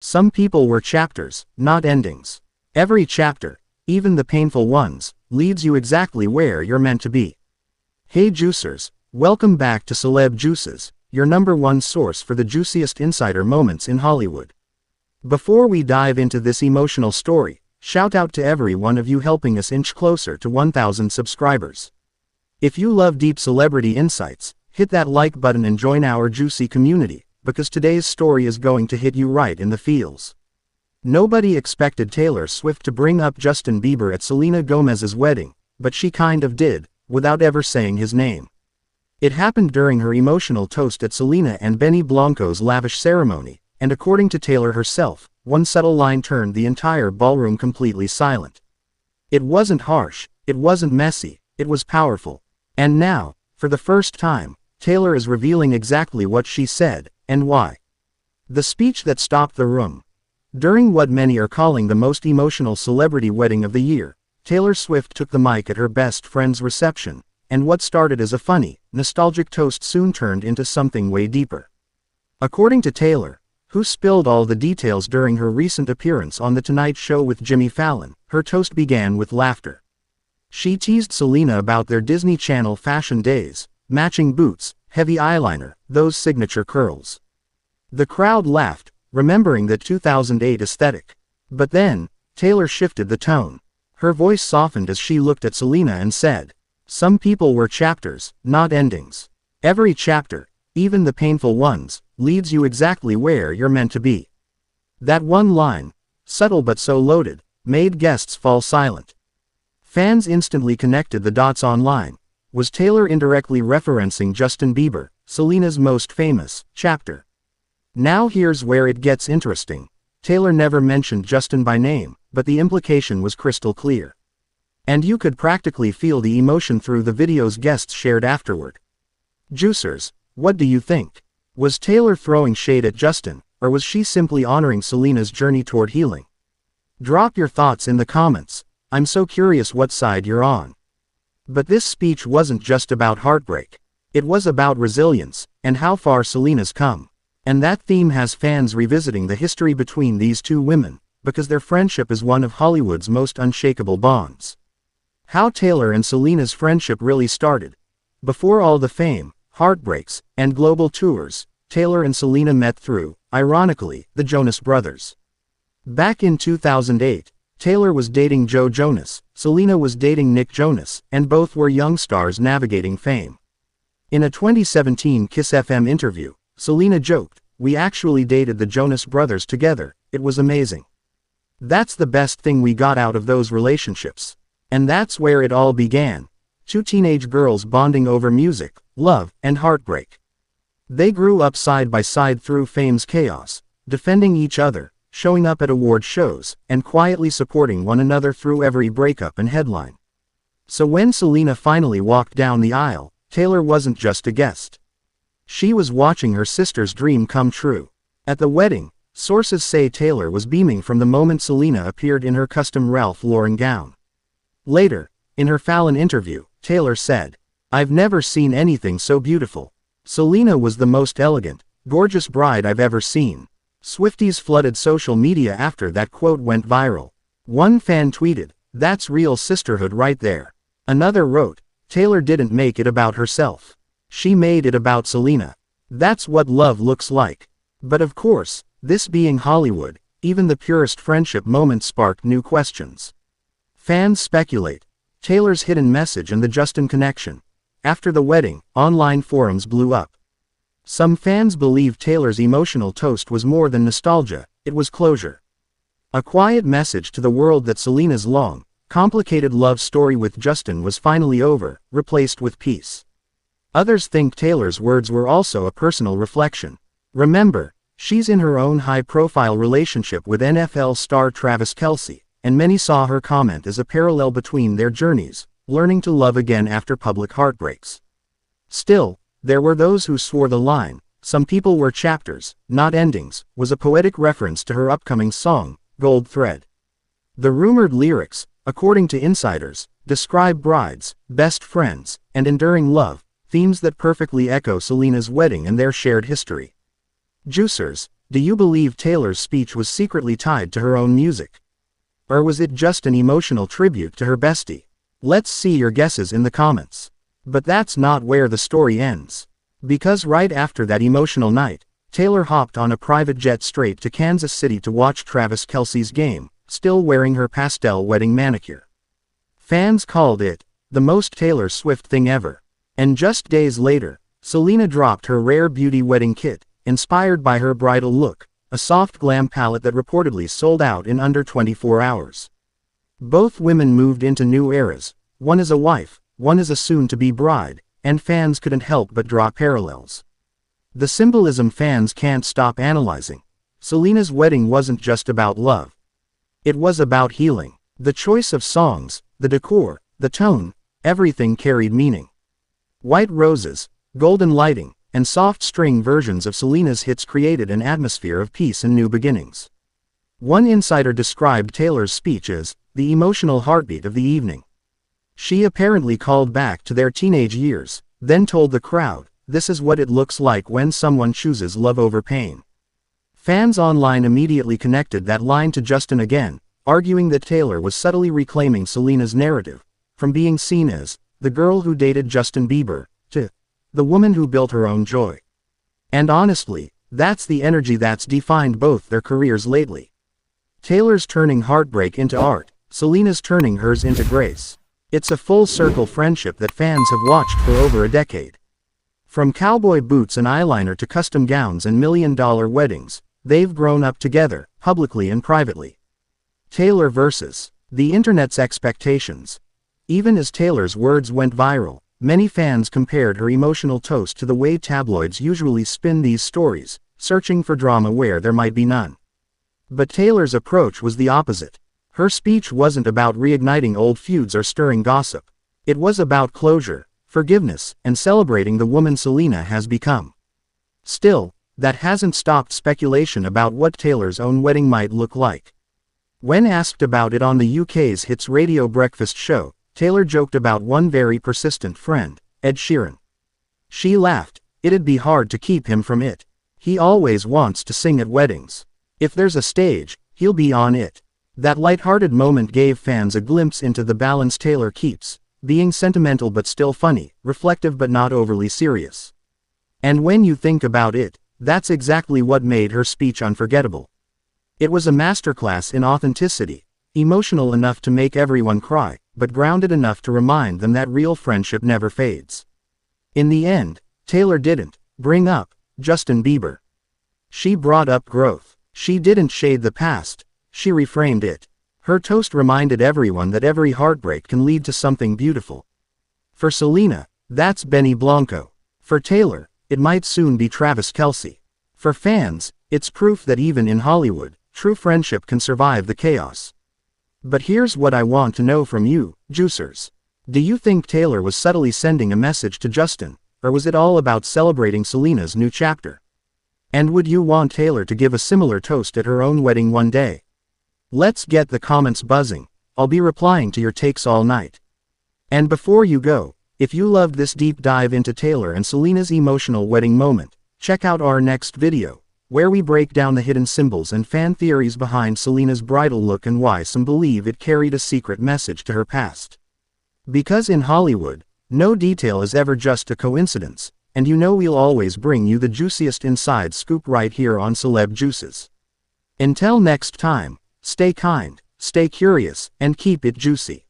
Some people were chapters, not endings. Every chapter, even the painful ones, leads you exactly where you're meant to be. Hey juicers, welcome back to Celeb Juices, your #1 source for the juiciest insider moments in Hollywood. Before we dive into this emotional story, shout out to every one of you helping us inch closer to 1,000 subscribers. If you love deep celebrity insights, hit that like button and join our juicy community, because today's story is going to hit you right in the feels. Nobody expected Taylor Swift to bring up Justin Bieber at Selena Gomez's wedding, but she kind of did, without ever saying his name. It happened during her emotional toast at Selena and Benny Blanco's lavish ceremony, and according to Taylor herself, one subtle line turned the entire ballroom completely silent. It wasn't harsh, it wasn't messy, it was powerful. And now, for the first time, Taylor is revealing exactly what she said, and why. The speech that stopped the room. During what many are calling the most emotional celebrity wedding of the year, Taylor Swift took the mic at her best friend's reception, and what started as a funny, nostalgic toast soon turned into something way deeper. According to Taylor, who spilled all the details during her recent appearance on The Tonight Show with Jimmy Fallon, her toast began with laughter. She teased Selena about their Disney Channel fashion days, matching boots, heavy eyeliner, those signature curls. The crowd laughed, remembering that 2008 aesthetic. But then, Taylor shifted the tone. Her voice softened as she looked at Selena and said, "Some people were chapters, not endings. Every chapter, even the painful ones, leads you exactly where you're meant to be." That one line, subtle but so loaded, made guests fall silent. Fans instantly connected the dots online. Was Taylor indirectly referencing Justin Bieber, Selena's most famous chapter? Now here's where it gets interesting. Taylor never mentioned Justin by name, but the implication was crystal clear. And you could practically feel the emotion through the videos guests shared afterward. Juicers, what do you think? Was Taylor throwing shade at Justin, or was she simply honoring Selena's journey toward healing? Drop your thoughts in the comments. I'm so curious what side you're on. But this speech wasn't just about heartbreak. It was about resilience, and how far Selena's come. And that theme has fans revisiting the history between these two women, because their friendship is one of Hollywood's most unshakable bonds. How Taylor and Selena's friendship really started. Before all the fame, heartbreaks, and global tours, Taylor and Selena met through, ironically, the Jonas Brothers. Back in 2008, Taylor was dating Joe Jonas, Selena was dating Nick Jonas, and both were young stars navigating fame. In a 2017 Kiss FM interview, Selena joked, "We actually dated the Jonas Brothers together, it was amazing. That's the best thing we got out of those relationships." And that's where it all began. Two teenage girls bonding over music, love, and heartbreak. They grew up side by side through fame's chaos, defending each other, showing up at award shows, and quietly supporting one another through every breakup and headline. So when Selena finally walked down the aisle, Taylor wasn't just a guest. She was watching her sister's dream come true. At the wedding, sources say Taylor was beaming from the moment Selena appeared in her custom Ralph Lauren gown. Later, in her Fallon interview, Taylor said, "I've never seen anything so beautiful. Selena was the most elegant, gorgeous bride I've ever seen." Swifties flooded social media after that quote went viral. One fan tweeted, "That's real sisterhood right there." Another wrote, "Taylor didn't make it about herself. She made it about Selena. That's what love looks like." But of course, this being Hollywood, even the purest friendship moments sparked new questions. Fans speculate. Taylor's hidden message and the Justin connection. After the wedding, online forums blew up. Some fans believe Taylor's emotional toast was more than nostalgia, it was closure. A quiet message to the world that Selena's long, complicated love story with Justin was finally over, replaced with peace. Others think Taylor's words were also a personal reflection. Remember, she's in her own high-profile relationship with NFL star Travis Kelce, and many saw her comment as a parallel between their journeys, learning to love again after public heartbreaks. Still, there were those who swore the line, "Some people were chapters, not endings," was a poetic reference to her upcoming song, Gold Thread. The rumored lyrics, according to insiders, describe brides, best friends, and enduring love, themes that perfectly echo Selena's wedding and their shared history. Juicers, Do you believe Taylor's speech was secretly tied to her own music? Or was it just an emotional tribute to her bestie? Let's see your guesses in the comments. But that's not where the story ends. Because right after that emotional night, Taylor hopped on a private jet straight to Kansas City to watch Travis Kelce's game, still wearing her pastel wedding manicure. Fans called it the most Taylor Swift thing ever. And just days later, Selena dropped her rare beauty wedding kit, inspired by her bridal look, a soft glam palette that reportedly sold out in under 24 hours. Both women moved into new eras, one as a wife, one as a soon-to-be bride, and fans couldn't help but draw parallels. The symbolism fans can't stop analyzing. Selena's wedding wasn't just about love. It was about healing. The choice of songs, the decor, the tone, everything carried meaning. White roses, golden lighting, and soft string versions of Selena's hits created an atmosphere of peace and new beginnings. One insider described Taylor's speech as the emotional heartbeat of the evening. She apparently called back to their teenage years, then told the crowd, "This is what it looks like when someone chooses love over pain." Fans online immediately connected that line to Justin again, arguing that Taylor was subtly reclaiming Selena's narrative, from being seen as the girl who dated Justin Bieber, to the woman who built her own joy. And honestly, that's the energy that's defined both their careers lately. Taylor's turning heartbreak into art, Selena's turning hers into grace. It's a full-circle friendship that fans have watched for over a decade. From cowboy boots and eyeliner to custom gowns and million-dollar weddings, they've grown up together, publicly and privately. Taylor versus the internet's expectations. Even as Taylor's words went viral, many fans compared her emotional toast to the way tabloids usually spin these stories, searching for drama where there might be none. But Taylor's approach was the opposite. Her speech wasn't about reigniting old feuds or stirring gossip. It was about closure, forgiveness, and celebrating the woman Selena has become. Still, that hasn't stopped speculation about what Taylor's own wedding might look like. When asked about it on the UK's Hits Radio breakfast show, Taylor joked about one very persistent friend, Ed Sheeran. She laughed, "It'd be hard to keep him from it. He always wants to sing at weddings. If there's a stage, he'll be on it." That lighthearted moment gave fans a glimpse into the balance Taylor keeps, being sentimental but still funny, reflective but not overly serious. And when you think about it, that's exactly what made her speech unforgettable. It was a masterclass in authenticity, emotional enough to make everyone cry, but grounded enough to remind them that real friendship never fades. In the end, Taylor didn't bring up Justin Bieber. She brought up growth. She didn't shade the past, she reframed it. Her toast reminded everyone that every heartbreak can lead to something beautiful. For Selena, that's Benny Blanco. For Taylor, it might soon be Travis Kelce. For fans, it's proof that even in Hollywood, true friendship can survive the chaos. But here's what I want to know from you, juicers. Do you think Taylor was subtly sending a message to Justin, or was it all about celebrating Selena's new chapter? And would you want Taylor to give a similar toast at her own wedding one day? Let's get the comments buzzing. I'll be replying to your takes all night. And before you go, if you loved this deep dive into Taylor and Selena's emotional wedding moment, check out our next video, where we break down the hidden symbols and fan theories behind Selena's bridal look and why some believe it carried a secret message to her past. Because in Hollywood, no detail is ever just a coincidence, and you know we'll always bring you the juiciest inside scoop right here on Celeb Juices. Until next time, stay kind, stay curious, and keep it juicy.